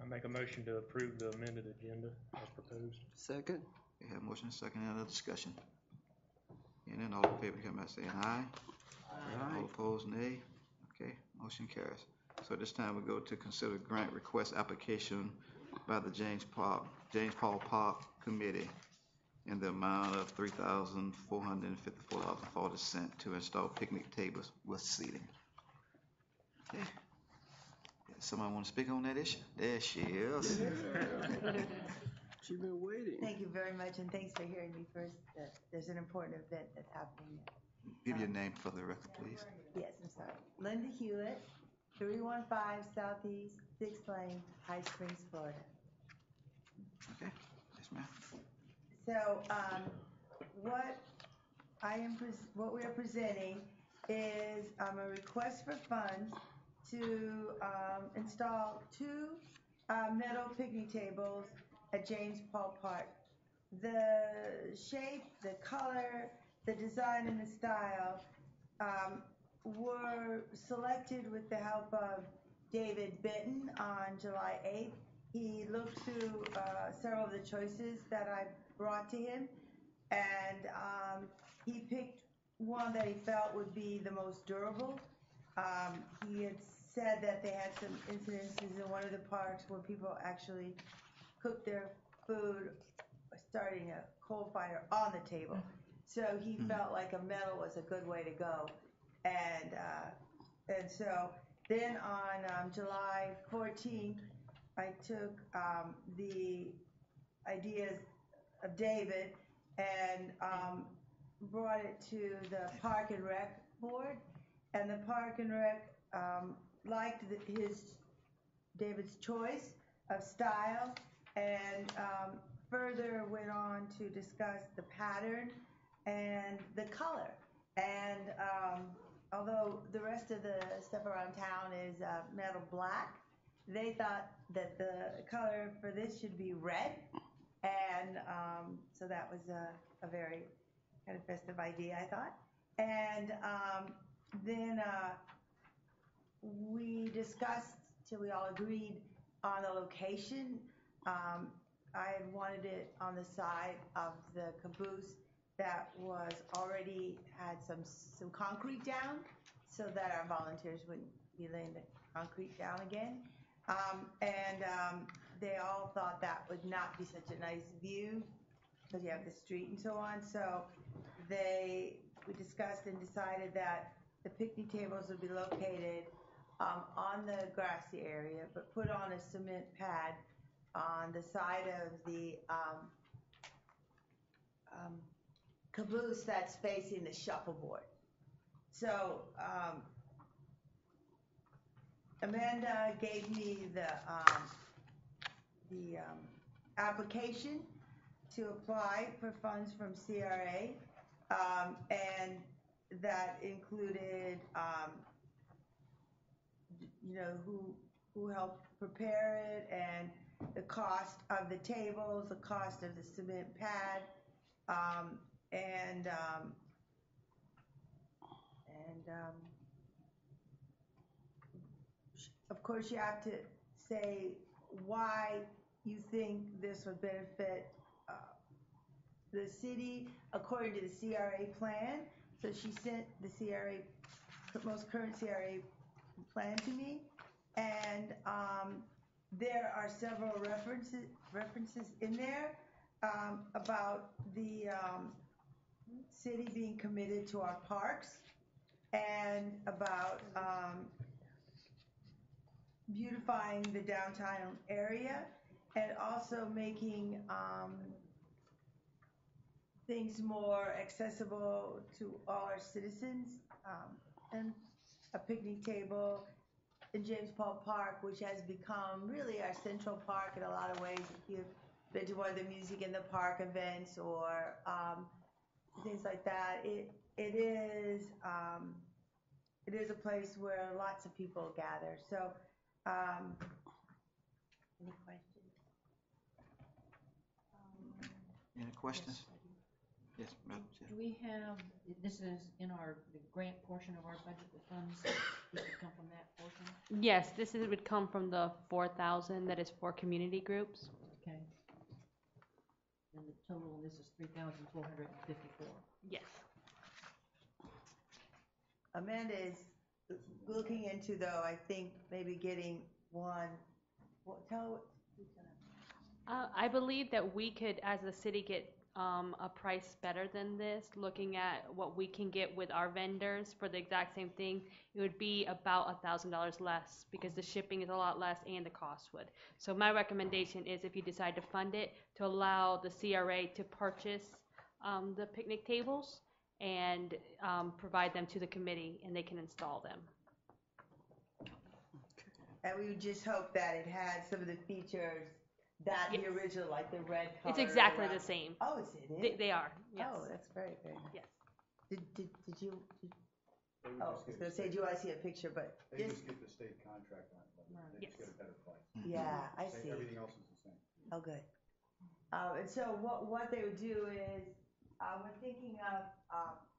I make a motion to approve the amended agenda as proposed. Second. We have motion second, any other discussion? And then all in favor, come by saying aye. Aye. All opposed, nay. Okay, motion carries. So this time we go to consider grant request application by the James Paul Park Committee in the amount of $3,454.40 to install picnic tables with seating. Okay. Someone want to speak on that issue? There she is. She's been waiting. Thank you very much, and thanks for hearing me first. There's an important event that's happening. Give your name for the record, please. Yes, I'm sorry. Linda Hewitt, 315 Southeast 6th Lane, High Springs, Florida. Okay, yes, ma'am. So, what we are presenting is a request for funds to install 2 metal picnic tables at James Paul Park. The shape, the color, the design, and the style were selected with the help of David Benton on July 8th. He looked through several of the choices that I brought to him, and he picked one that he felt would be the most durable. He had said that they had some incidences in one of the parks where people actually cooked their food starting a coal fire on the table. So he felt like a metal was a good way to go. And so then on July 14th, I took the ideas of David and brought it to the Park and Rec board, and the Park and Rec liked David's choice of style, and further went on to discuss the pattern and the color. And although the rest of the stuff around town is metal black, they thought that the color for this should be red, and so that was a very kind of festive idea, I thought. And then we discussed till we all agreed on a location. I had wanted it on the side of the caboose that was already had some concrete down, so that our volunteers wouldn't be laying the concrete down again. They all thought that would not be such a nice view because you have the street and so on. So we discussed and decided that the picnic tables would be located on the grassy area, but put on a cement pad on the side of the caboose that's facing the shuffleboard. So Amanda gave me the application to apply for funds from CRA, and that included who helped prepare it, and the cost of the tables, the cost of the cement pad, and of course you have to say why you think this would benefit the city according to the CRA plan. So she sent the most current CRA plan to me, and there are several references in there about the city being committed to our parks, and about beautifying the downtown area, and also making things more accessible to all our citizens, and a picnic table in James Paul Park, which has become really our central park in a lot of ways. If you've been to one of the Music in the Park events or things like that, it is a place where lots of people gather. So, any questions? Any questions? Yes, Madam Chair. Do we have, this is in the grant portion of our budget, the funds, this would come from that portion? Yes, would come from the 4,000 that is for community groups. Okay. And the total, this is 3,454. Yes. Amanda is looking into, though, I think maybe getting one, I believe that we could, as a city, get a price better than this. Looking at what we can get with our vendors for the exact same thing, it would be about $1,000 less because the shipping is a lot less and the cost would. So my recommendation is, if you decide to fund it, to allow the CRA to purchase the picnic tables and provide them to the committee, and they can install them. and we would just hope that it had some of the features that the Yes. original, like the red color. It's exactly around- the same. Oh, is it? They are. Yes. Oh, that's very, very nice. Yes. Did you, They would oh, I just was get gonna a say, state- do I see a picture, but They just, just get the state contract on it, Right. they just Yes. get a better price. yeah, I Say see. Everything else is the same. Oh, good. And so what they would do is, we're thinking of,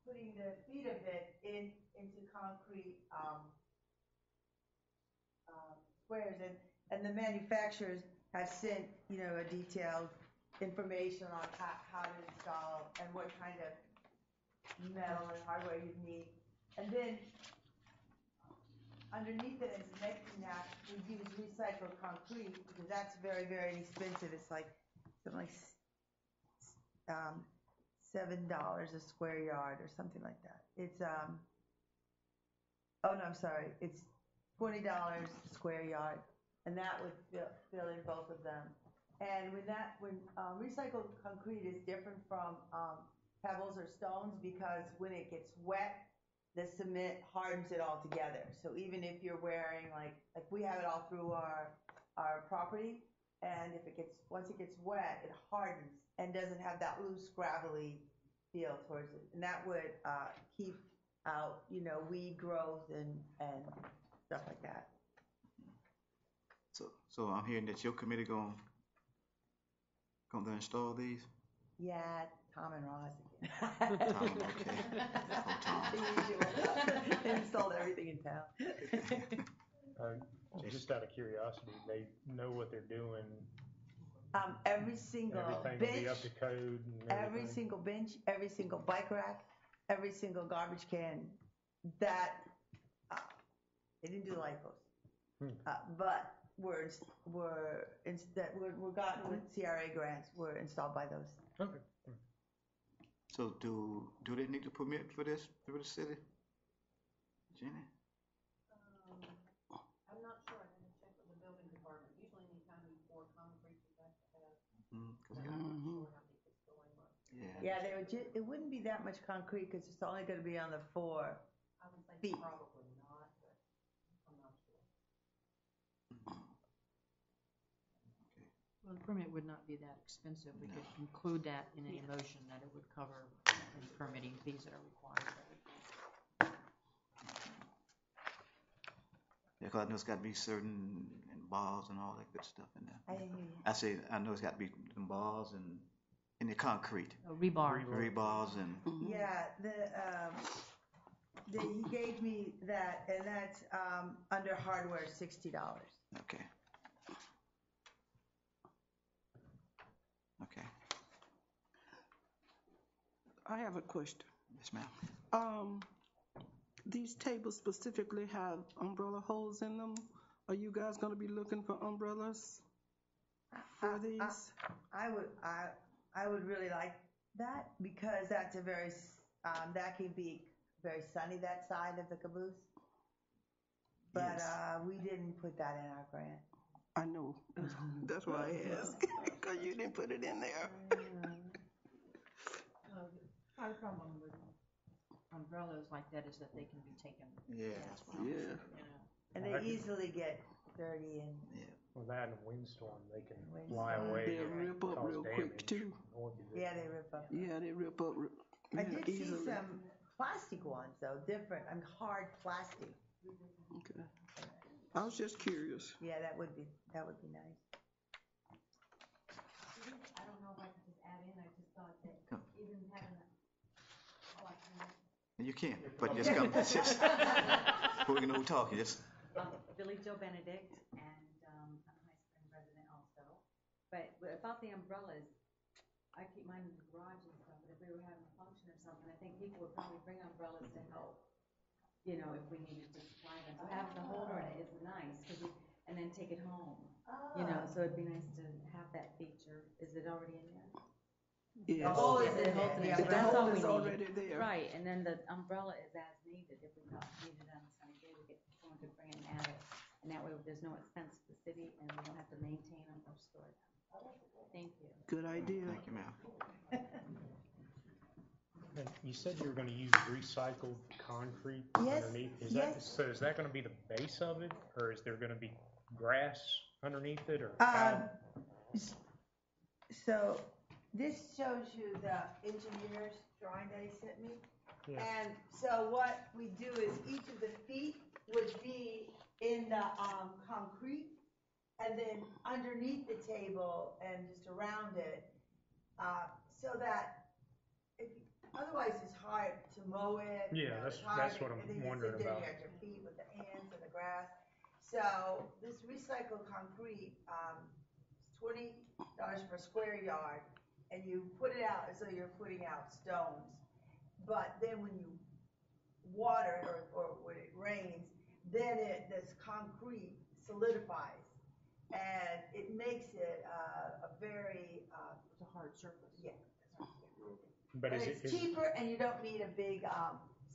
putting the feet of it into concrete, squares, and the manufacturers have sent, a detailed information on how to install and what kind of metal and hardware you need. And then underneath it and connecting that, we use recycled concrete because that's very, very inexpensive. It's like something like $7 a square yard or something like that. It's oh no, I'm sorry. It's $20 a square yard, and that would fill in both of them. And when recycled concrete is different from pebbles or stones because when it gets wet, the cement hardens it all together. So even if you're wearing like we have it all through our property, and once it gets wet, it hardens and doesn't have that loose gravelly feel towards it, and that would keep out weed growth and stuff like that. So I'm hearing that your committee gonna install these? Yeah, Tom and Ross. Tom, okay. Oh, Tom. The usual. They installed everything in town. Just out of curiosity, they know what they're doing, Every single everything will be bench, up to code and every everything? single bench, every single bike rack, every single garbage can. That they didn't do the light posts, but we're gotten with CRA grants. We're installed by those. Okay. So do they need a permit for this through the city? Jenny? I'm not sure, I'm gonna check with the building department. Usually anytime you pour concrete, you have to have, I'm not sure how they get going on. Yeah. Yeah, it wouldn't be that much concrete because it's only going to be on the 4 I would think feet. probably not, but I'm not sure. Well, the permit would not be that expensive. We could include that in any motion, that it would cover any permitting fees that are required. Yeah, 'cause I know it's got to be certain bars and all that good stuff in there. I didn't hear you. I say I know it's got to be them bars and in the concrete, Rebar. rebars and Yeah, he gave me that, and that's under hardware $60. okay. Okay. I have a question. Yes, ma'am. These tables specifically have umbrella holes in them. Are you guys gonna be looking for umbrellas for these? I would really like that because that's a very that can be very sunny, that side of the caboose. But Yes. we didn't put that in our grant. I know. That's why I asked. Because you didn't put it in there. Part of the problem with umbrellas like that is that they can be taken, Yeah, that's what I'm Yeah. And they easily get dirty and With that and a windstorm, they can Windstorm. fly away. They'll and rip up cause real quick, damage too. north of it. yeah, they rip up. Yeah, they rip up I did see easily. some plastic ones though, different. Hard plastic. Okay. I was just curious. Yeah, that would be nice. I don't know if I could just add in, I just thought that even having You can, but just come, just, who we know who talking, just, Billy Joe Benedict, and I'm a High Spring resident also. But about the umbrellas, I keep mine in the garage and stuff, but if we were having a function or something, I think people would probably bring umbrellas to help, you know, if we needed to supply them. So having the holder in it is nice, and then take it home, you know, so it'd be nice to have that feature. Is it already in there? Yes. Oh, Yes, is it it? holds the Yeah. The umbrella. That's all hole we is need. already there. Right, and then the umbrella is as needed. If we need it on a sunny day, someone could bring it and add it. And that way, there's no expense to the city, and we don't have to maintain them or store them. Thank you. Good idea. thank you, ma'am. And you said you were gonna use recycled concrete Yes, underneath. Is yes. So is that gonna be the base of it, or is there gonna be grass underneath it, or Um, how? So this shows you the engineer's drawing that he sent me. Yeah. And so what we do is each of the feet would be in the concrete, and then underneath the table and just around it, so that otherwise it's hard to mow it. you Yeah, know, that's- it's hard that's to- what I'm and then you wondering sit there, about. You got your feet with the ants and the grass. So this recycled concrete, is $20 per square yard, and you put it out as though you're putting out stones. But then when you water it or when it rains, then this concrete solidifies, and it makes it a very It's a hard surface. yeah. But And is it's it, cheaper, and you don't need a big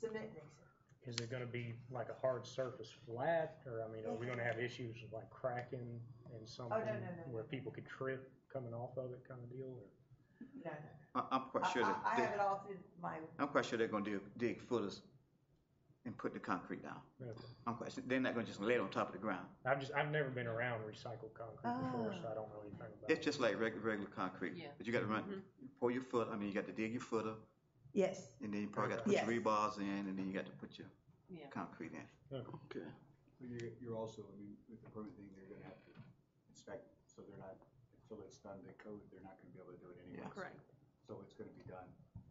cement mixer. is it gonna be like a hard surface flat, or, I mean, are we gonna have issues with like cracking and something? no, Where people could trip coming off of it kind of deal, or? No, I'm quite sure that, I have it all through my. I'm quite sure they're gonna dig footers and put the concrete down. Okay. I'm quite sure, they're not gonna just lay it on top of the ground. I've never been around recycled concrete before, so Oh. I don't know anything about It's it. just like regular concrete. Yeah. But you gotta run, pour your foot, I mean, you got to dig your footer, Yes. and then you probably got to put Yes. your rebars in, and then you got to put your Yeah. concrete in. Okay. So you're also, I mean, with the permit thing, they're gonna have to inspect, so they're not, until it's done to code, they're not gonna be able to do it anyway. Yeah. Correct. So it's gonna be done,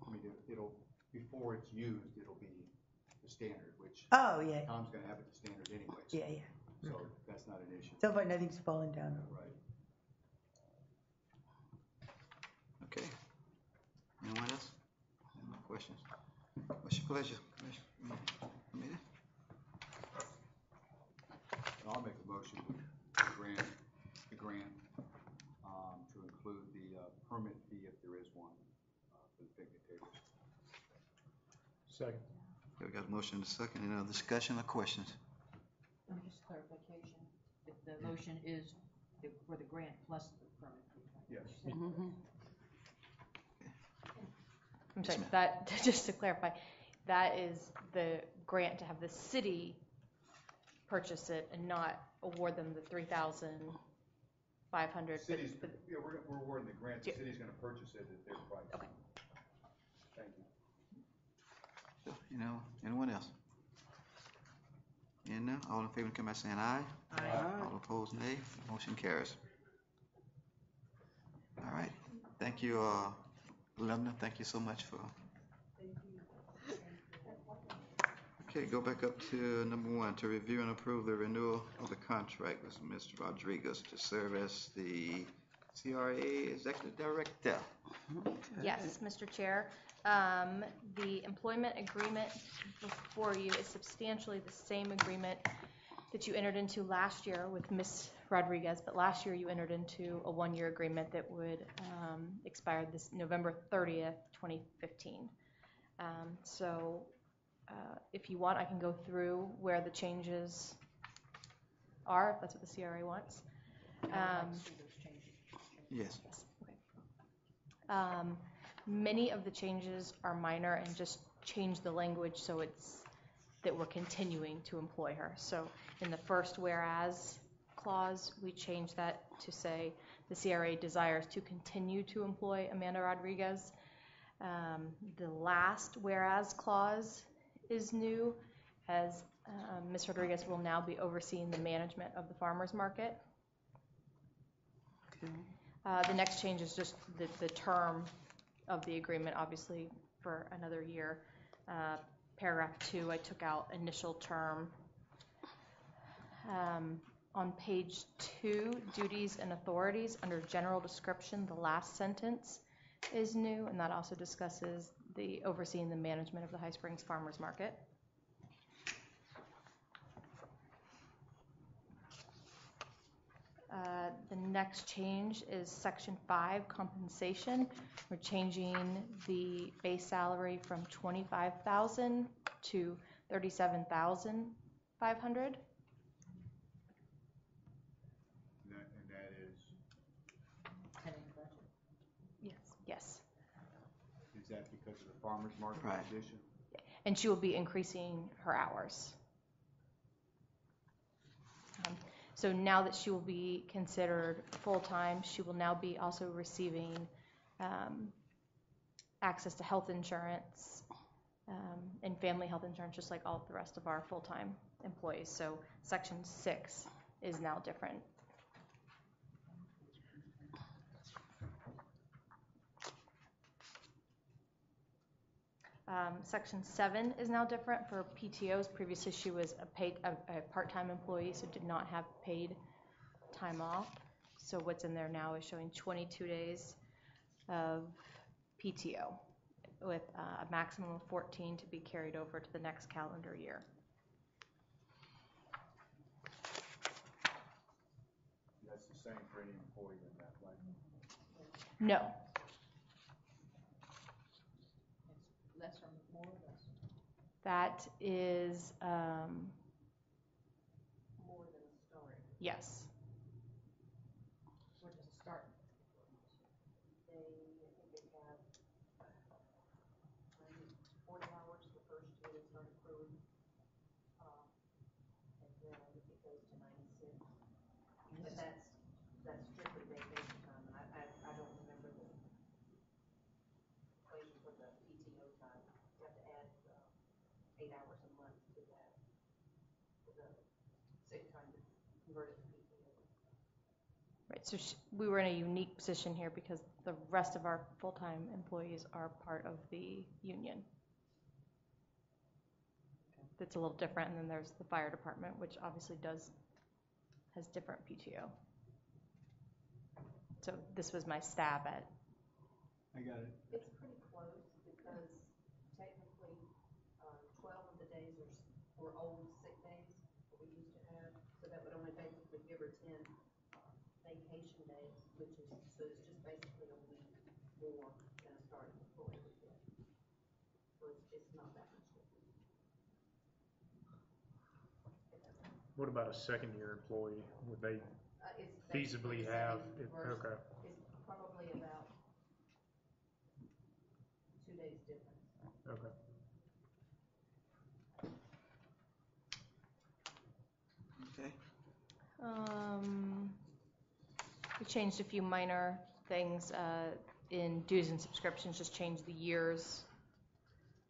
I mean, it'll, before it's used, it'll be the standard, which Oh, yeah, Tom's gonna have it the standard anyways. yeah. So that's not an issue. So far, nothing's fallen down. Right. Okay. Anyone else? Any more questions? What's your pleasure, Commissioner? I'll make a motion to grant the grant, to include the, permit fee if there is one, for the picnic tables. Second. Okay, we got a motion and a second. Any other discussion or questions? Just clarification, if the motion is for the grant plus the permit fee. Yes. I'm Yes, sorry, ma'am. that, just to clarify, that is the grant to have the city purchase it and not award them the $3,500. Cities, yeah, we're awarding the grant, the Yeah. city's gonna purchase it at their price. Okay. Thank you. So, anyone else? And now, all in favor, come by saying aye. Aye. All opposed, nay. Motion carries. All right. Thank you, Linda. Thank you so much for. Okay, go back up to number 1, to review and approve the renewal of the contract with Mr. Rodriguez to serve as the CRA Executive Director. Yes, Mr. Chair. The employment agreement before you is substantially the same agreement that you entered into last year with Ms. Rodriguez, but last year you entered into a one-year agreement that would expire this November 30th, 2015. So if you want, I can go through where the changes are, if that's what the CRA wants. See those changes. Yes. Yes, okay. Many of the changes are minor and just change the language so it's that we're continuing to employ her. So in the first whereas clause, we changed that to say the CRA desires to continue to employ Amanda Rodriguez. The last whereas clause is new, as Ms. Rodriguez will now be overseeing the management of the farmers market. Okay. The next change is just the term of the agreement, obviously, for another year. paragraph 2, I took out initial term. On page 2, duties and authorities, under general description, the last sentence is new, and that also discusses the overseeing the management of the High Springs Farmers Market. The next change is section 5, compensation. We're changing the base salary from $25,000 to $37,500. And that is, Yes. is that because of the farmer's market Right. position? And she will be increasing her hours. So now that she will be considered full-time, she will now be also receiving access to health insurance and family health insurance, just like all of the rest of our full-time employees. So section 6 is now different. Section 7 is now different for PTOs. Previously, she was a part-time employee, so did not have paid time off. So what's in there now is showing 22 days of PTO with a maximum of 14 to be carried over to the next calendar year. That's the same for any employee in that, right? No. Less or more or less? That is, More than a start. yes. What does a start? They, I think they have 40 hours the first year they start accruing. And then it goes to 96. But that's strictly vacation time, and I don't remember the equation for the PTO time. You have to add 8 hours a month to that, for the sick time to convert it to PTO. Right, so we were in a unique position here because the rest of our full-time employees are part of the union. That's a little different, and then there's the fire department, which obviously has different PTO. So this was my stab at. I got it. It's pretty close, because technically, 12 of the days were old sick days that we used to have, so that would only basically give her 10 vacation days, so it's just basically a week more than a starting employee would get. So it's not that much difference. What about a second-year employee? Would they It's feasibly basically the have same it? versus- Okay. It's probably about 2 days difference. Okay. Okay. We changed a few minor things in dues and subscriptions, just changed the years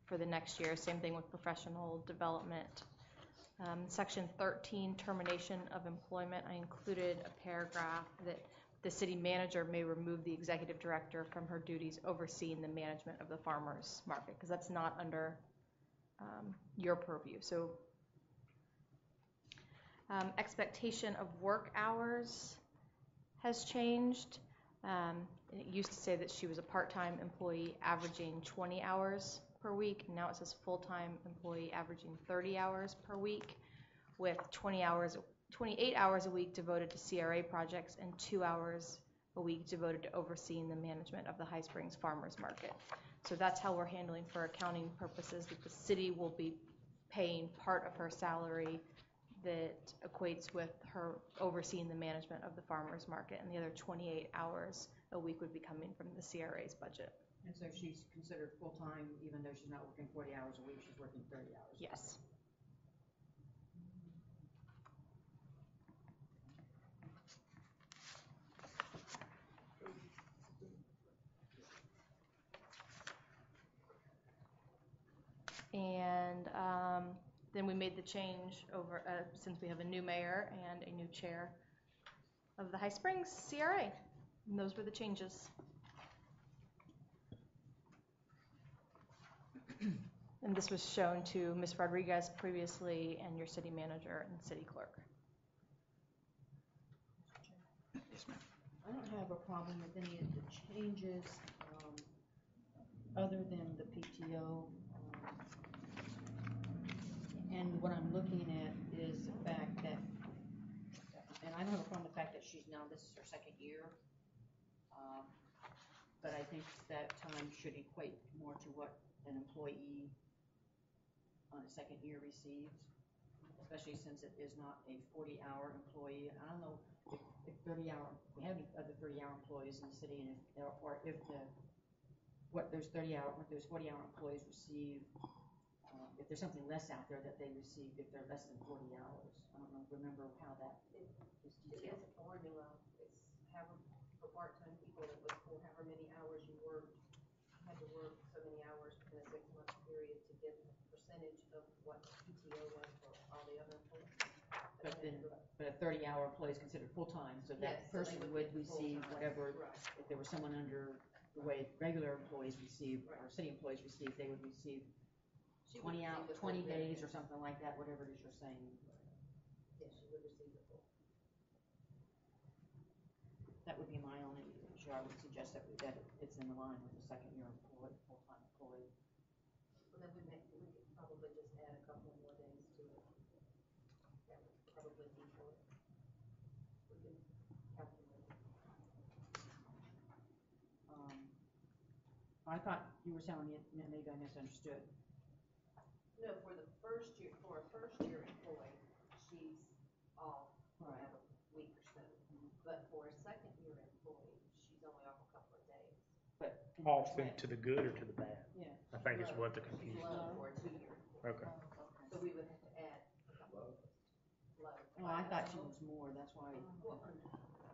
for the next year. Same thing with professional development. Section 13, termination of employment, I included a paragraph that the city manager may remove the executive director from her duties overseeing the management of the farmers market, because that's not under your purview. So expectation of work hours has changed. It used to say that she was a part-time employee averaging 20 hours per week. Now it says full-time employee averaging 30 hours per week, with 28 hours a week devoted to CRA projects and 2 hours a week devoted to overseeing the management of the High Springs Farmers Market. So that's how we're handling for accounting purposes, that the city will be paying part of her salary that equates with her overseeing the management of the farmers market, and the other 28 hours a week would be coming from the CRA's budget. And so she's considered full-time, even though she's not working 40 hours a week, she's working 30 hours. Yes. And then we made the change over, since we have a new mayor and a new chair of the High Springs CRA. And those were the changes. And this was shown to Ms. Rodriguez previously and your city manager and city clerk. Yes, ma'am. I don't have a problem with any of the changes, other than the PTO. And what I'm looking at is the fact that, and I don't have a problem with the fact that this is her second year. But I think that time should equate more to what an employee on a second year receives, especially since it is not a 40-hour employee. I don't know if 30-hour, we have any other 30-hour employees in the city, and if those 40-hour employees receive, if there's something less out there that they receive if they're less than 40 hours. I don't remember how that is detailed. It's a formula. It's however, for part-time people, it was for however many hours you worked. You had to work so many hours in a 6-month period to get a percentage of what PTO was for all the other employees. But a 30-hour employee is considered full-time, so that Yes, so they person would would be receive full-time. whatever, Right. if there was someone under the way regular employees receive, or city employees receive, they would receive She would 20 receive the 20 full days or benefits. something like that, whatever it is you're saying. Yes, she would receive the full. That would be my only issue. I would suggest that it's in line with the second year employee, full-time employee. Well, then we could probably just add a couple more days to it. That would probably equal it. We can calculate it. I thought you were telling me, maybe I misunderstood. No, for a first-year employee, she's off for Right. about a week or so. But for a second-year employee, she's only off a couple of days. But Off to the good or to the bad? Yeah. I think is what the She's confusion is. low for a 2-year employee. Okay. So we would have to add a couple of days. Low. Oh, I thought she was more, that's why. Well,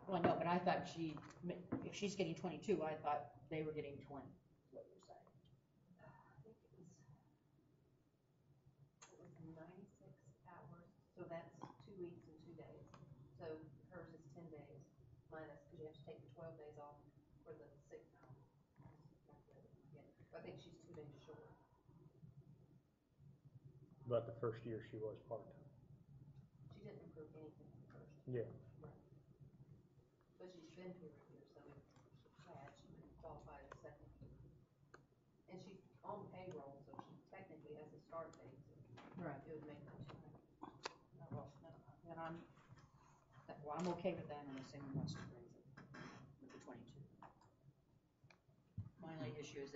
Well, no, but I thought if she's getting 22, I thought they were getting 20, is what you're saying. I think it was 96 hours, so that's 2 weeks and 2 days. So hers is 10 days minus, because you have to take the 12 days off for the sick time. Yeah, I think she's 2 days short. But the first year she was part-time. She didn't improve anything in the first Yeah. year. Right. But she's been here a year, so if she had, she would qualify as second year. And she's on payroll, so she technically has a start date, so Right. it would make no difference. Well, then I'm okay with that unless anyone wants to raise it with the 22. My only issue is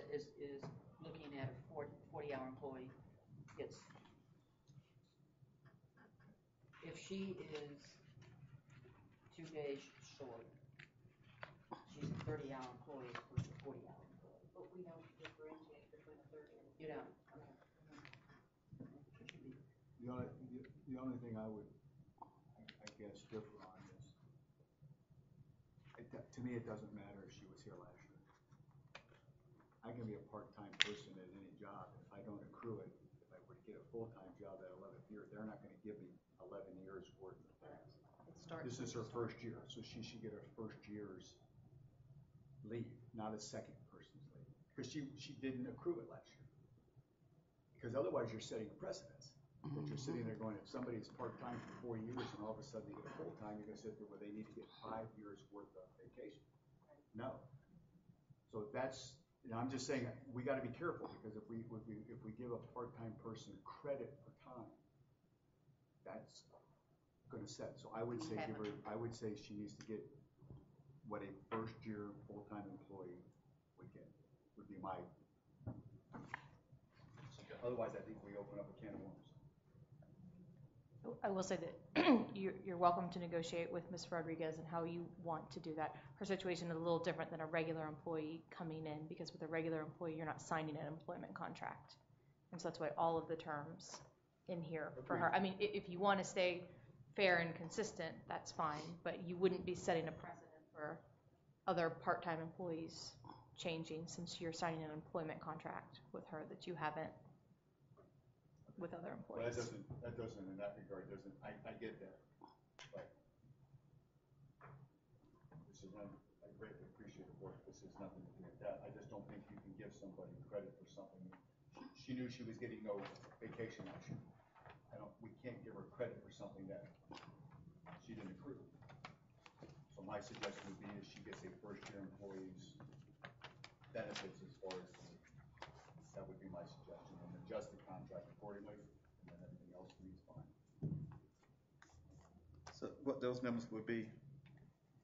looking at a 40-hour employee. If she is 2 days short, she's a 30-hour employee versus a 40-hour employee. But we don't differentiate between a 30 and a 40. You know, The only thing I would, I guess, differ on is, to me, it doesn't matter if she was here last year. I can be a part-time person at any job. If I don't accrue it, if I were to get a full-time job at 11th year, they're not gonna give me 11 years worth of tax. This is her first year, so she should get her first year's leave, not a second person's leave. Because she didn't accrue it last year. Because otherwise you're setting a precedence. That you're sitting there going, if somebody's part-time for 4 years and all of a sudden they get a full-time, you're gonna sit there where they need to get 5 years worth of vacation. No. So that's, I'm just saying, we gotta be careful, because if we give a part-time person credit for time, that's gonna set. So I would say she needs to get what a first-year full-time employee would get, would be my. Otherwise, I think we open up a can of worms. I will say that you're welcome to negotiate with Ms. Rodriguez and how you want to do that. Her situation is a little different than a regular employee coming in, because with a regular employee, you're not signing an employment contract. And so that's why all of the terms in here for her. I mean, if you want to stay fair and consistent, that's fine, but you wouldn't be setting a precedent for other part-time employees changing, since you're signing an employment contract with her that you haven't with other employees. Well, that doesn't, in that regard, I get that, but this is not, I greatly appreciate the work, this has nothing to do with that. I just don't think you can give somebody credit for something she knew she was getting no vacation action. We can't give her credit for something that she didn't accrue. So my suggestion would be is she gets a first-year employee's benefits as far as, that would be my suggestion, and adjust the contract accordingly, and then everything else to me is fine. So what those numbers would be,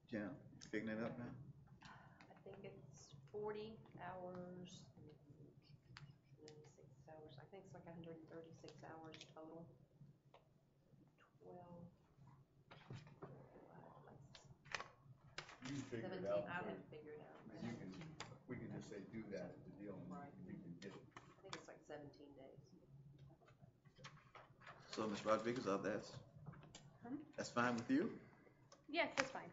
Jan, picking it up now? I think it's 40 hours, 96 hours. I think it's like 136 hours total. 12. You can figure it 17. out. I would have to figure it out. I mean, we can just say do that at the deal, and Right. we can get it. I think it's like 17 days. So, Ms. Rodriguez, that's fine with you? Yes, that's fine.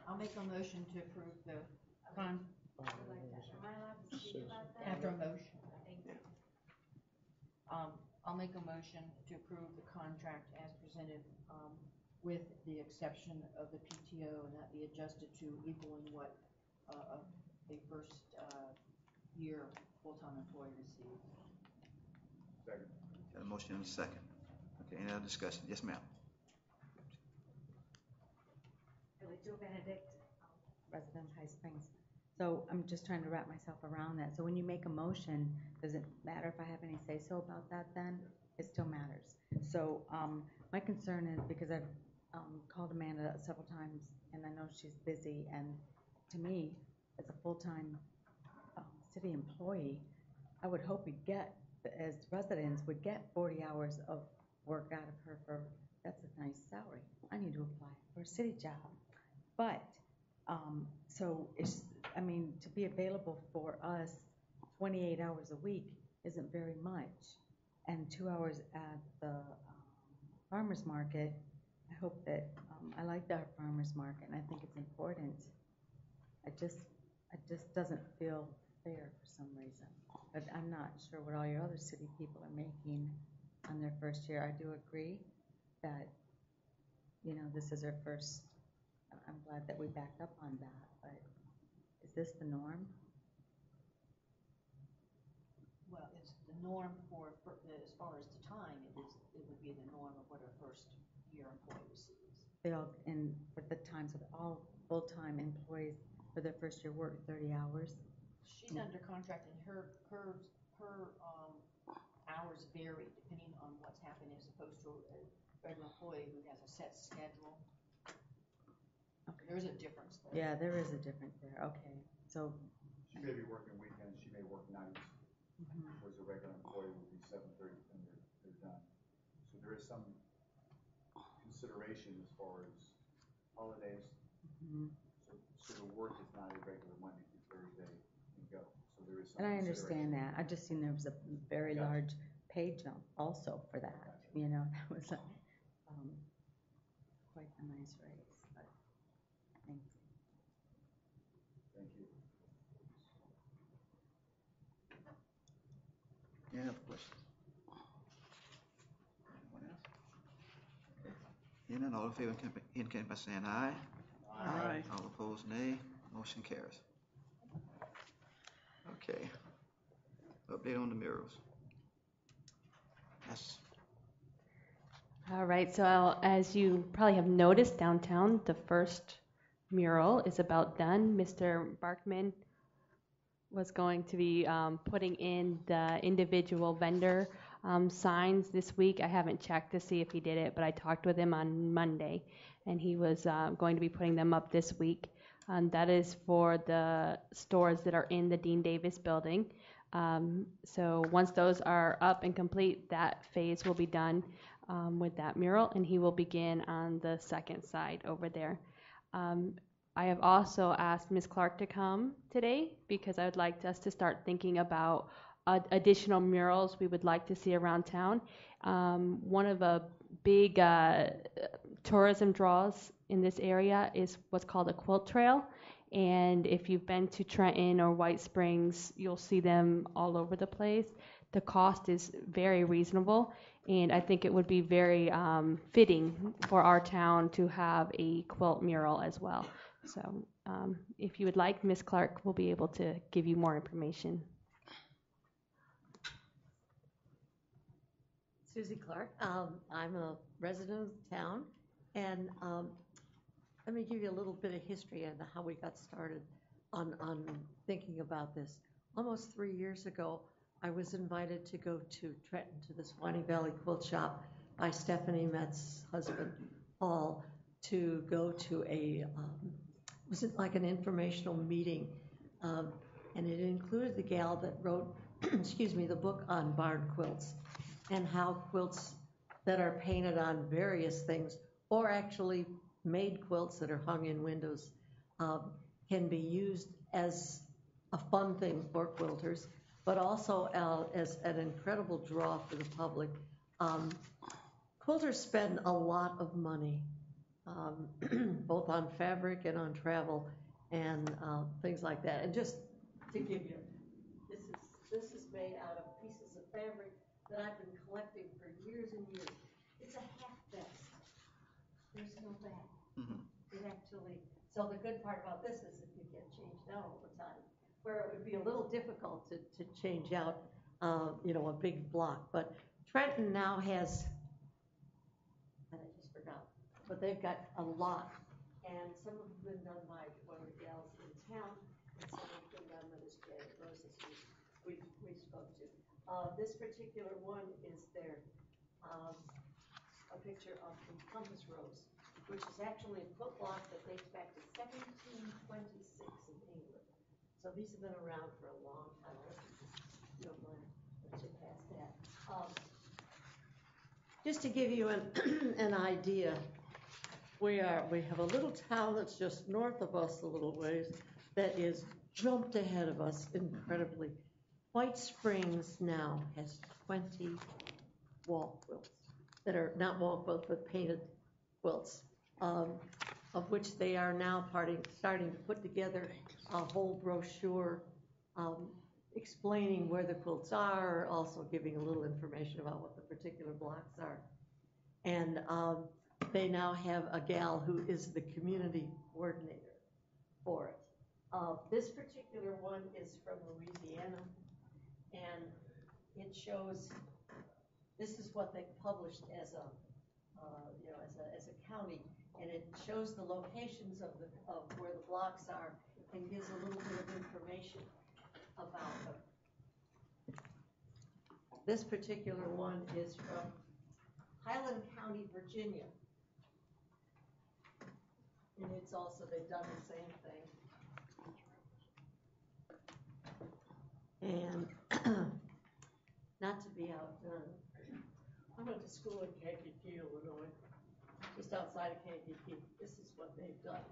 I'll make a motion to approve the con, Am I allowed to speak about that? after a motion. Thank you. I'll make a motion to approve the contract as presented, with the exception of the PTO, and that be adjusted to equaling what, a first, year full-time employee receives. Second. Got a motion and a second. Okay, any other discussion? Yes, ma'am. Joe Benedict, resident of High Springs. So I'm just trying to wrap myself around that. So when you make a motion, does it matter if I have any say-so about that then? It still matters. So my concern is, because I've called Amanda several times, and I know she's busy, and to me, as a full-time city employee, I would hope we'd get, as residents, would get 40 hours of work out of her for, that's a nice salary. I need to apply for a city job. But, so it's, I mean, to be available for us 28 hours a week isn't very much. And 2 hours at the farmer's market, I hope that, I like our farmer's market, and I think it's important. It just doesn't feel fair for some reason. But I'm not sure what all your other city people are making on their first year. I do agree that, you know, this is our first, I'm glad that we backed up on that, but is this the norm? Well, it's the norm for as far as the time, it would be the norm of what a first year employee receives. They all, and for the times of all full-time employees for their first year work 30 hours. She's under contract, and her hours vary depending on what's happening, as opposed to a regular employee who has a set schedule. Okay. There's a difference there. Yeah, there is a difference there. Okay, so. She may be working weekends, she may work nights, whereas a regular employee would be 7:30 and they're done. So there is some consideration as far as holidays. So the work is not a regular Monday through Thursday and go. So there is some. And I understand that. I just seen there was a very large pay jump also for that. You know, that was a, quite a nice raise. But thanks. Thank you. Any other questions? Anyone else? Okay. Hearing none, all in favor indicate by saying aye. Aye. All opposed, nay. Motion carries. Okay. Update on the murals. Yes. All right, so as you probably have noticed downtown, the first mural is about done. Mr. Barkman was going to be putting in the individual vendor signs this week. I haven't checked to see if he did it, but I talked with him on Monday, and he was going to be putting them up this week. That is for the stores that are in the Dean Davis building. So once those are up and complete, that phase will be done with that mural, and he will begin on the second side over there. I have also asked Ms. Clark to come today because I would like us to start thinking about additional murals we would like to see around town. One of the big tourism draws in this area is what's called a quilt trail. And if you've been to Trenton or White Springs, you'll see them all over the place. The cost is very reasonable, and I think it would be very fitting for our town to have a quilt mural as well. So if you would like, Ms. Clark will be able to give you more information. Susie Clark. I'm a resident of the town, and let me give you a little bit of history on how we got started on thinking about this. Almost 3 years ago, I was invited to go to Trenton to the Swanee Valley Quilt Shop by Stephanie Metz's husband, Paul, to go to was it like an informational meeting? And it included the gal that wrote, excuse me, the book on barn quilts and how quilts that are painted on various things or actually made quilts that are hung in windows can be used as a fun thing for quilters, but also as an incredible draw for the public. Quilters spend a lot of money, both on fabric and on travel and things like that. And just to give you, this is made out of pieces of fabric that I've been collecting for years and years. It's a half vest. There's no back. It actually, so the good part about this is it can get changed out all the time, where it would be a little difficult to change out, a big block. But Trenton now has, and I just forgot, but they've got a lot. And some of them have been done by one of the gals in town, and some have been done by this Janet Rose that we spoke to. This particular one is a picture of the compass rose, which is actually a quilt block that dates back to 1726 in England. So these have been around for a long time. You don't mind, let's get past that. Just to give you an idea, we have a little town that's just north of us a little ways that is jumped ahead of us incredibly. White Springs now has 20 wall quilts that are not wall quilts but painted quilts, of which they are now starting to put together a whole brochure explaining where the quilts are, also giving a little information about what the particular blocks are. And they now have a gal who is the community coordinator for it. This particular one is from Louisiana, and it shows, this is what they published as a county, and it shows the locations of where the blocks are and gives a little bit of information about them. This particular one is from Highland County, Virginia. And it's also, they've done the same thing. And not to be outdone, I went to school in Kankakee, Illinois, just outside of Kankakee. This is what they've done.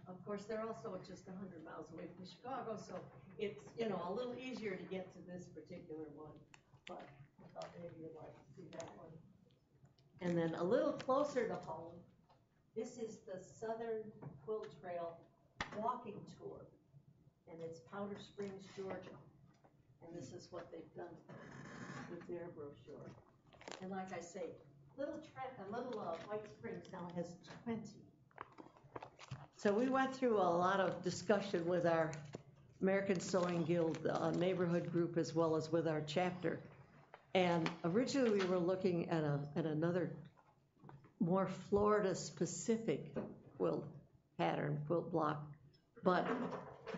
Of course, they're also just 100 miles away from Chicago, so it's, a little easier to get to this particular one. But I thought maybe you'd like to see that one. And then a little closer to home, this is the Southern Quilt Trail walking tour, and it's Powder Springs, Georgia. And this is what they've done with their brochure. And like I say, White Springs now has 20. So we went through a lot of discussion with our American Sewing Guild neighborhood group as well as with our chapter. And originally we were looking at another more Florida-specific quilt pattern, quilt block. But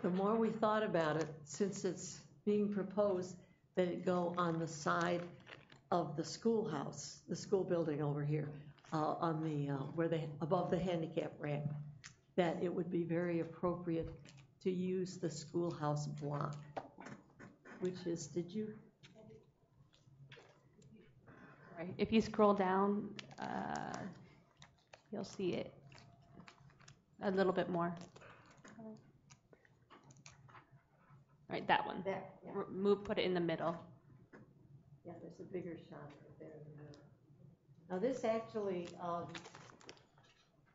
the more we thought about it, since it's being proposed that it go on the side of the schoolhouse, the school building over here, on the above the handicap ramp, that it would be very appropriate to use the schoolhouse block, which is, did you? Right. If you scroll down, you'll see it a little bit more. Right, that one. There, yeah. Put it in the middle. Yeah, there's a bigger shot right there in the middle. Now this actually,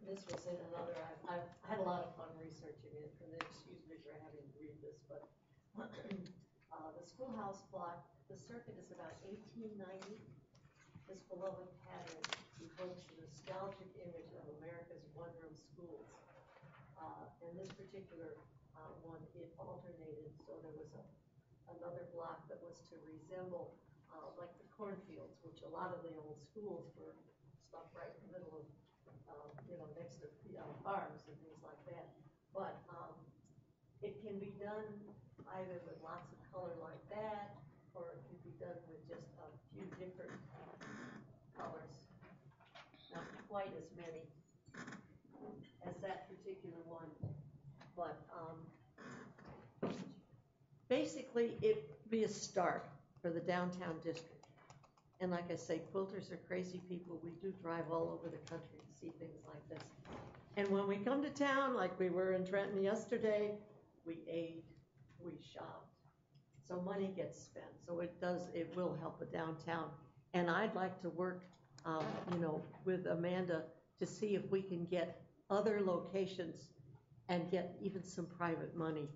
this was in another, I had a lot of fun researching it, and excuse me for having to read this, but the schoolhouse block, the circuit is about 1890. This beloved pattern evokes the nostalgic image of America's one-room schools. And this particular one, it alternated, so there was another block that was to resemble like the cornfields, which a lot of the old schools were stuck right in the middle of, next to farms and things like that. But it can be done either with lots of color like that, or it can be done with just a few different colors. Not quite as many as that particular one, but basically it'd be a start for the downtown district. And like I say, quilters are crazy people. We do drive all over the country to see things like this. And when we come to town, like we were in Trenton yesterday, we ate, we shopped. So money gets spent. So it will help the downtown. And I'd like to work, with Amanda to see if we can get other locations and get even some private money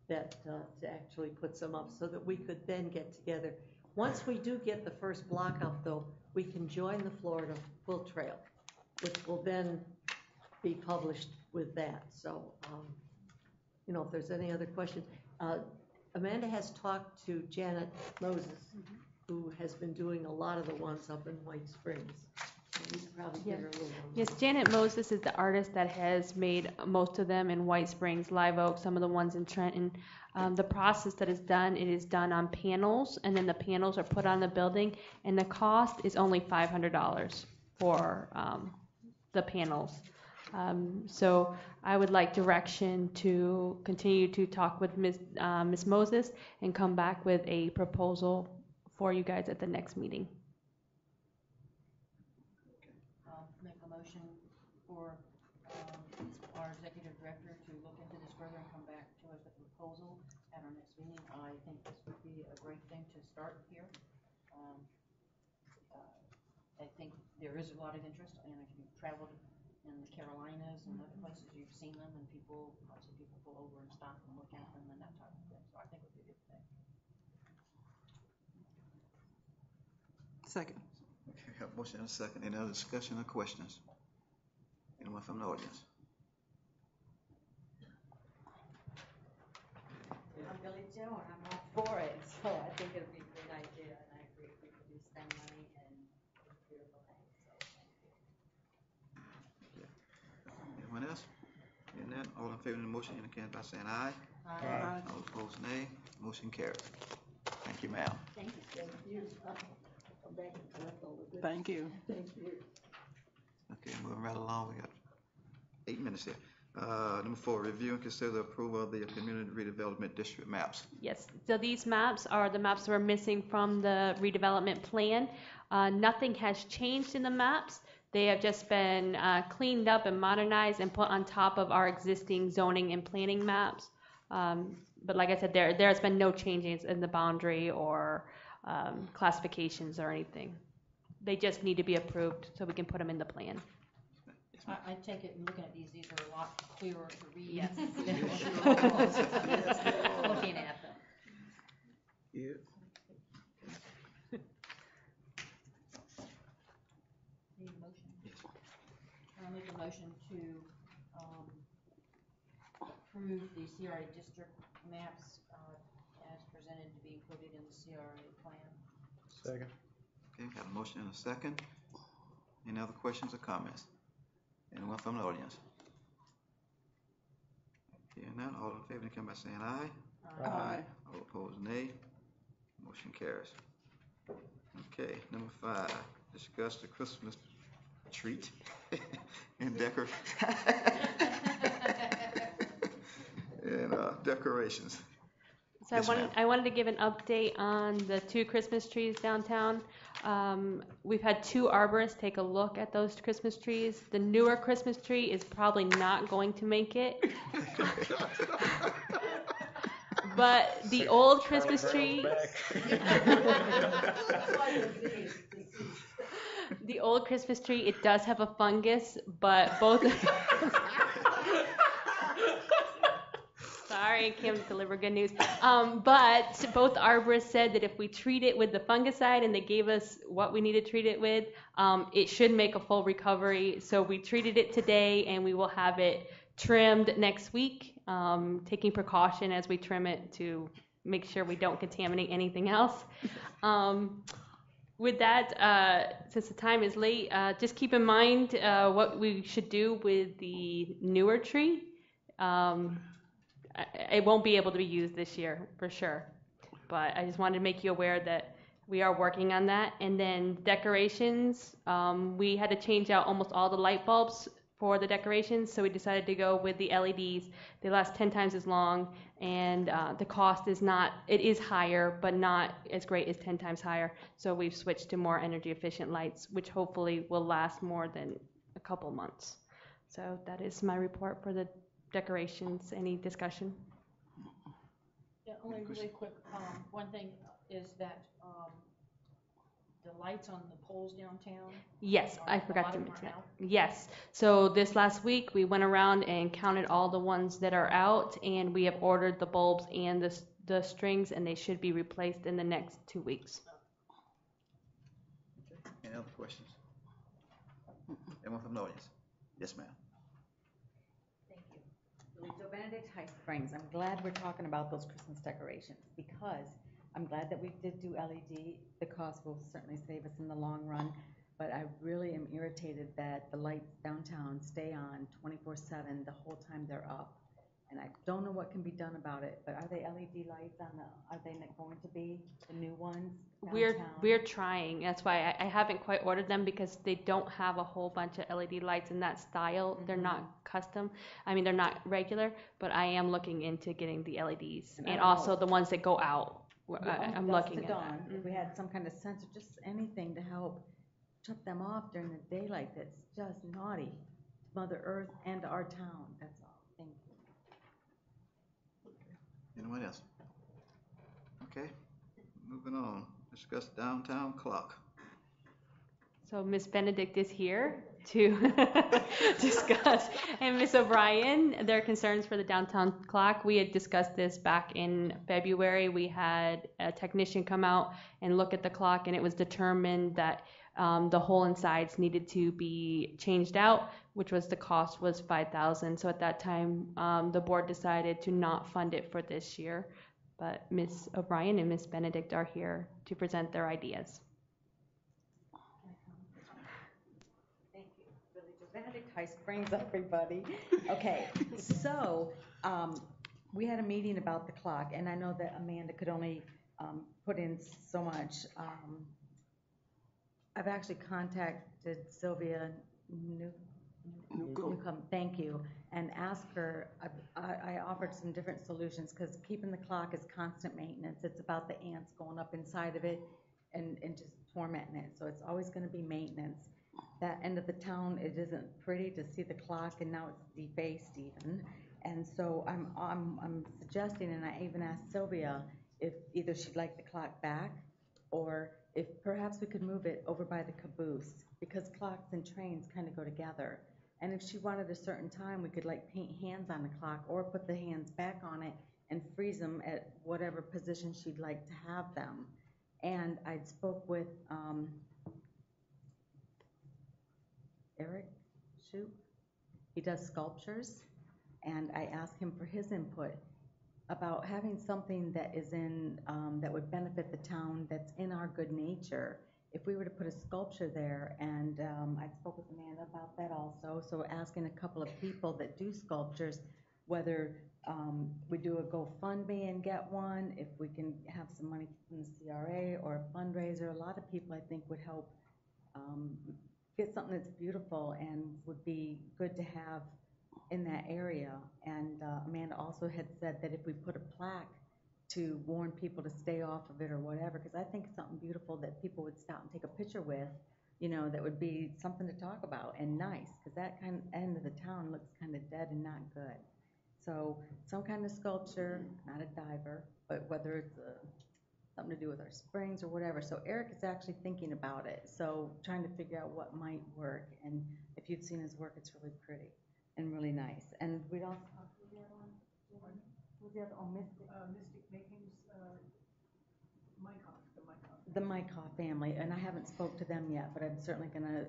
that to actually put some up so that we could then get together. Once we do get the first block up, though, we can join the Florida Quilt Trail, which will then be published with that. So, if there's any other questions. Amanda has talked to Janet Moses, who has been doing a lot of the ones up in White Springs. You could probably give her a little more. Yes, Janet Moses is the artist that has made most of them in White Springs, Live Oak, some of the ones in Trenton. The process that is done, it is done on panels, and then the panels are put on the building, and the cost is only $500 for the panels. So I would like direction to continue to talk with Ms. Moses and come back with a proposal for you guys at the next meeting. Make a motion for our executive director to look into this further and come back to us with a proposal at our next meeting. I think this would be a great thing to start here. I think there is a lot of interest, and if you've traveled in the Carolinas and other places, you've seen them, and lots of people pull over and stop and look at them and that type of thing. So I think it would be a good thing. Second. Okay, we have a motion and a second. Any other discussion or questions? Anyone from the audience? I'm Billy Joe, and I'm all for it, so I think it'd be a great idea, and I agree if we could do spend money and it's beautiful things, so thank you. Anyone else? Hearing none, all in favor of the motion indicate by saying aye. Aye. All opposed, nay. Motion carries. Thank you, ma'am. Thank you. Come back and collect all the good. Thank you. Thank you. Okay, moving right along. We got 8 minutes here. Number 4, review and consider the approval of the community redevelopment district maps. Yes, so these maps are the maps that were missing from the redevelopment plan. Nothing has changed in the maps. They have just been cleaned up and modernized and put on top of our existing zoning and planning maps. But like I said, there's been no changes in the boundary or classifications or anything. They just need to be approved so we can put them in the plan. I take it, looking at these are a lot clearer to read. Yes. Looking at them. Yeah. Need a motion? I'll make a motion to approve the CRA district maps as presented to be included in the CRA plan. Second. Okay, got a motion and a second. Any other questions or comments? Anyone from the audience? Hearing none, all in favor, indicate by saying aye. Aye. All opposed, nay. Motion carries. Okay, number 5, discuss the Christmas treat and decorations. So Yes, ma'am. I wanted to give an update on the 2 Christmas trees downtown. We've had 2 arborists take a look at those Christmas trees. The newer Christmas tree is probably not going to make it. But the old Christmas tree, the old Christmas tree, it does have a fungus, but both. Sorry, I can't deliver good news. But both arborists said that if we treat it with the fungicide and they gave us what we need to treat it with, it should make a full recovery. So we treated it today and we will have it trimmed next week, taking precaution as we trim it to make sure we don't contaminate anything else. With that, since the time is late, just keep in mind what we should do with the newer tree. It won't be able to be used this year for sure, but I just wanted to make you aware that we are working on that. And then decorations, we had to change out almost all the light bulbs for the decorations, so we decided to go with the LEDs. They last 10 times as long, and the cost is not, it is higher, but not as great as 10 times higher. So we've switched to more energy efficient lights, which hopefully will last more than a couple months. So that is my report for the decorations. Any discussion? Yeah, only really quick, one thing is that, the lights on the poles downtown. Yes, I forgot a lot to of them mention are that. out. Yes, so this last week, we went around and counted all the ones that are out, and we have ordered the bulbs and the strings, and they should be replaced in the next 2 weeks. Any other questions? Anyone from the audience? Yes, ma'am. Thank you. So Benedict High Springs, I'm glad we're talking about those Christmas decorations because I'm glad that we did do LED. The cost will certainly save us in the long run, but I really am irritated that the lights downtown stay on 24/7 the whole time they're up. And I don't know what can be done about it, but are they LED lights on are they not going to be the new ones downtown? We're trying. That's why I haven't quite ordered them because they don't have a whole bunch of LED lights in that style. Mm-hmm. They're not custom. I mean, they're not regular, but I am looking into getting the LEDs and also the ones that go out. I'm looking at that. If we had some kind of sensor, just anything to help shut them off during the daylight, that's just naughty to Mother Earth and to our town. That's all. Thank you. Anyone else? Okay, moving on. Discuss downtown clock. So Ms. Benedict is here to discuss, and Ms. O'Brien, their concerns for the downtown clock. We had discussed this back in February. We had a technician come out and look at the clock, and it was determined that the hole and sides needed to be changed out, which was the cost was $5,000. So at that time, the board decided to not fund it for this year. But Ms. O'Brien and Ms. Benedict are here to present their ideas. Benedict High Springs, everybody. Okay, so we had a meeting about the clock, and I know that Amanda could only put in so much. I've actually contacted Sylvia Newcomb, thank you, and asked her, I offered some different solutions, because keeping the clock is constant maintenance. It's about the ants going up inside of it and just tormenting it, so it's always going to be maintenance. That end of the town, it isn't pretty to see the clock, and now it's defaced even. And so I'm suggesting, and I even asked Sylvia if either she'd like the clock back, or if perhaps we could move it over by the caboose, because clocks and trains kind of go together. And if she wanted a certain time, we could like paint hands on the clock, or put the hands back on it and freeze them at whatever position she'd like to have them. And I'd spoke with Eric Shoup. He does sculptures, and I asked him for his input about having something that is in that would benefit the town, that's in our good nature. If we were to put a sculpture there, and I spoke with Amanda about that also, so asking a couple of people that do sculptures whether we do a GoFundMe and get one, if we can have some money from the CRA or a fundraiser. A lot of people, I think, would help get something that's beautiful and would be good to have in that area. And Amanda also had said that if we put a plaque to warn people to stay off of it or whatever, because I think it's something beautiful that people would stop and take a picture with, you know, that would be something to talk about and nice, because that kind of end of the town looks kind of dead and not good. So some kind of sculpture, not a diver, but whether it's something to do with our springs or whatever. So Eric is actually thinking about it, so trying to figure out what might work. And if you've seen his work, it's really pretty and really nice. And we'd also talk to the other one. Who's the other? Oh, Mystic. Mystic Makings, The Mykoff family, and I haven't spoke to them yet, but I'm certainly going to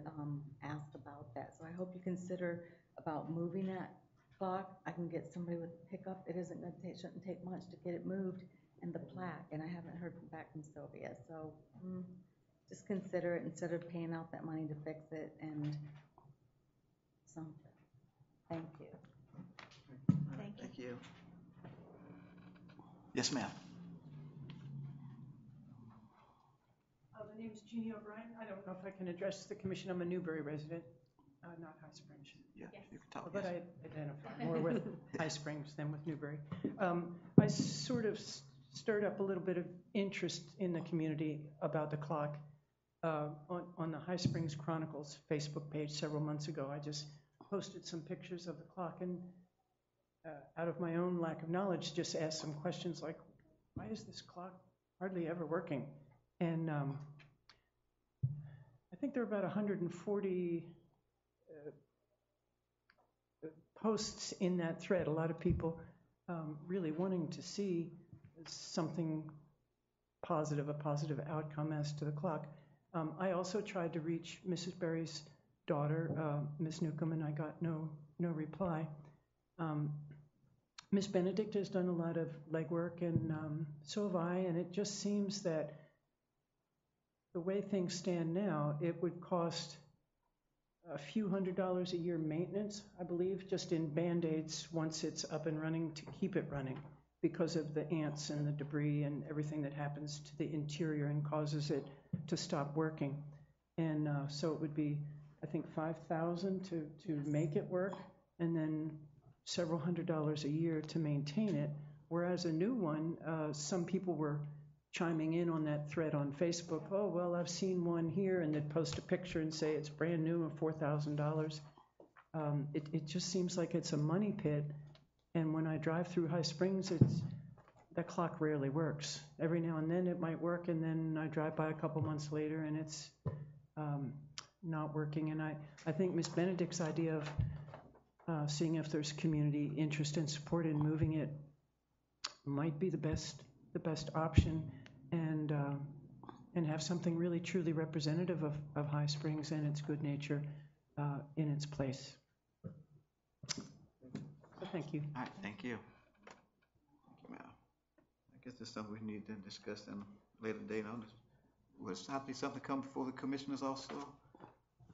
ask about that. So I hope you consider about moving that clock. I can get somebody with a pickup. It shouldn't take much to get it moved, and the plaque, and I haven't heard back from Sylvia, so just consider it instead of paying out that money to fix it and something. Thank you. Thank you. Yes, ma'am. My name is Jeannie O'Brien. I don't know if I can address the commission. I'm a Newbury resident, not High Springs. Yeah, you can talk. But yes. I identify more with High Springs than with Newbury. I sort of stirred up a little bit of interest in the community about the clock on the High Springs Chronicles Facebook page several months ago. I just posted some pictures of the clock and out of my own lack of knowledge, just asked some questions like, why is this clock hardly ever working? And I think there are about 140 posts in that thread. A lot of people really wanting to see something positive, a positive outcome as to the clock. I also tried to reach Mrs. Berry's daughter, Ms. Newcomb, and I got no reply. Ms. Benedict has done a lot of legwork, and so have I, and it just seems that the way things stand now, it would cost a few $100s a year maintenance, I believe, just in Band-Aids once it's up and running to keep it running because of the ants and the debris and everything that happens to the interior and causes it to stop working. And so it would be, I think, $5,000 to make it work, and then several $100s a year to maintain it. Whereas a new one, some people were chiming in on that thread on Facebook. Oh, well, I've seen one here, and they'd post a picture and say it's brand new and $4,000. It just seems like it's a money pit. And when I drive through High Springs, that clock rarely works. Every now and then it might work, and then I drive by a couple months later and it's not working. And I think Ms. Benedict's idea of seeing if there's community interest and support in moving it might be the best option, and have something really truly representative of High Springs and its good nature in its place. So thank you. All right, thank you. Thank you, ma'am. I guess it's something we need to discuss in a later date on this. Will it be something come before the commissioners also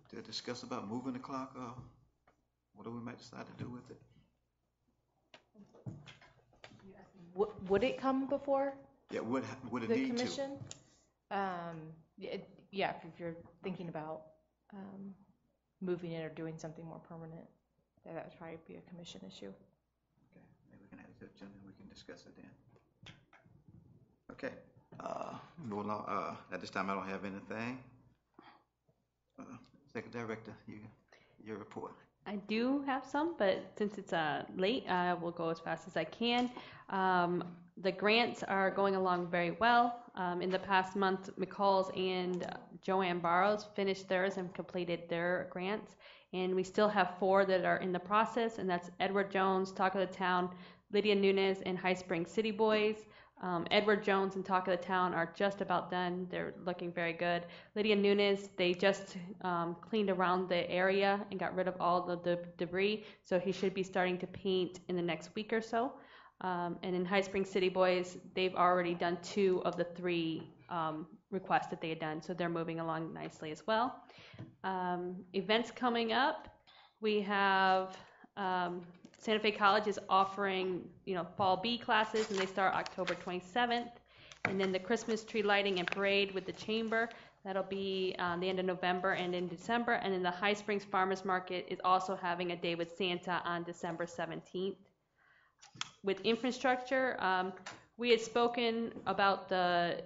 to discuss about moving the clock, or what do we might decide to do with it? Would it come before Yeah, would it the need commission? Yeah, if you're thinking about moving it or doing something more permanent, that would probably be a commission issue. Okay, maybe we can add it to the agenda and we can discuss it then. Okay, moving along. At this time, I don't have anything. Second Director, your report. I do have some, but since it's late, I will go as fast as I can. The grants are going along very well. In the past month, McCall's and Joanne Barrows finished theirs and completed their grants. And we still have 4 that are in the process, and that's Edward Jones, Talk of the Town, Lydia Nunes, and High Springs City Boys. Edward Jones and Talk of the Town are just about done. They're looking very good. Lydia Nunes, they just cleaned around the area and got rid of all the debris, so he should be starting to paint in the next week or so. And in High Springs City Boys, they've already done 2 of the 3 requests that they had done, so they're moving along nicely as well. Events coming up, we have Santa Fe College is offering, fall B classes, and they start October 27th. And then the Christmas tree lighting and parade with the chamber, that'll be the end of November and in December. And then the High Springs Farmers Market is also having a day with Santa on December 17th. With infrastructure, we had spoken about the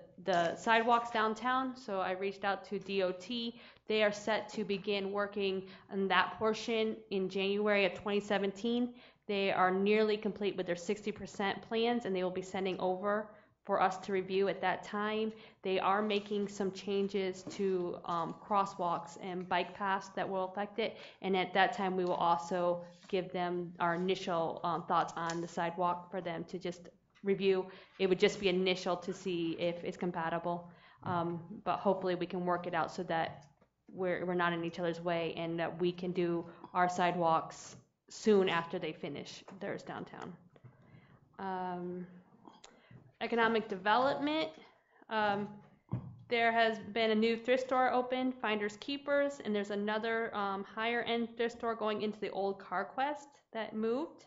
sidewalks downtown, so I reached out to DOT. They are set to begin working on that portion in January of 2017. They are nearly complete with their 60% plans, and they will be sending over for us to review at that time. They are making some changes to crosswalks and bike paths that will affect it, and at that time we will also give them our initial thoughts on the sidewalk for them to just review. It would just be initial to see if it's compatible, but hopefully we can work it out so that we're not in each other's way, and that we can do our sidewalks soon after they finish theirs downtown. Economic development, there has been a new thrift store opened, Finders Keepers, and there's another higher end thrift store going into the old CarQuest that moved.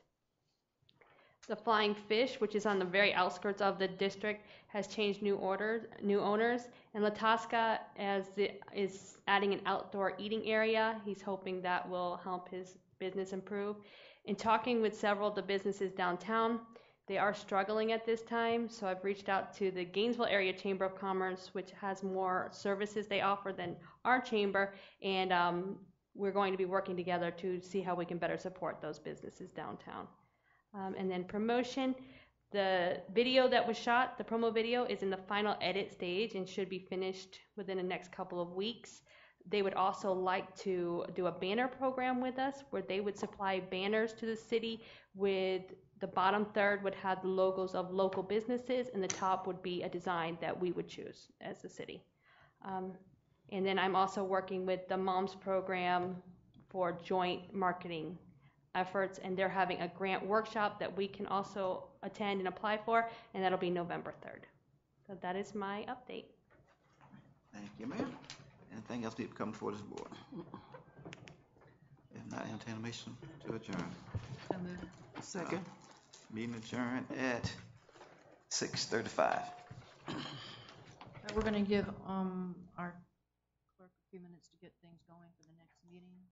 The Flying Fish, which is on the very outskirts of the district, has changed new owners, and La Tasca is adding an outdoor eating area. He's hoping that will help his business improve. In talking with several of the businesses downtown, they are struggling at this time, so I've reached out to the Gainesville Area Chamber of Commerce, which has more services they offer than our chamber, and we're going to be working together to see how we can better support those businesses downtown. And then promotion, the video that was shot, the promo video, is in the final edit stage and should be finished within the next couple of weeks. They would also like to do a banner program with us where they would supply banners to the city with the bottom third would have the logos of local businesses, and the top would be a design that we would choose as the city. And then I'm also working with the Moms program for joint marketing efforts, and they're having a grant workshop that we can also attend and apply for, and that'll be November 3rd. So that is my update. Thank you, ma'am. Anything else need to come before this board? If not, entertain a motion to adjourn. Second. Meeting adjourned at 6:35. We're gonna give our clerk a few minutes to get things going for the next meeting.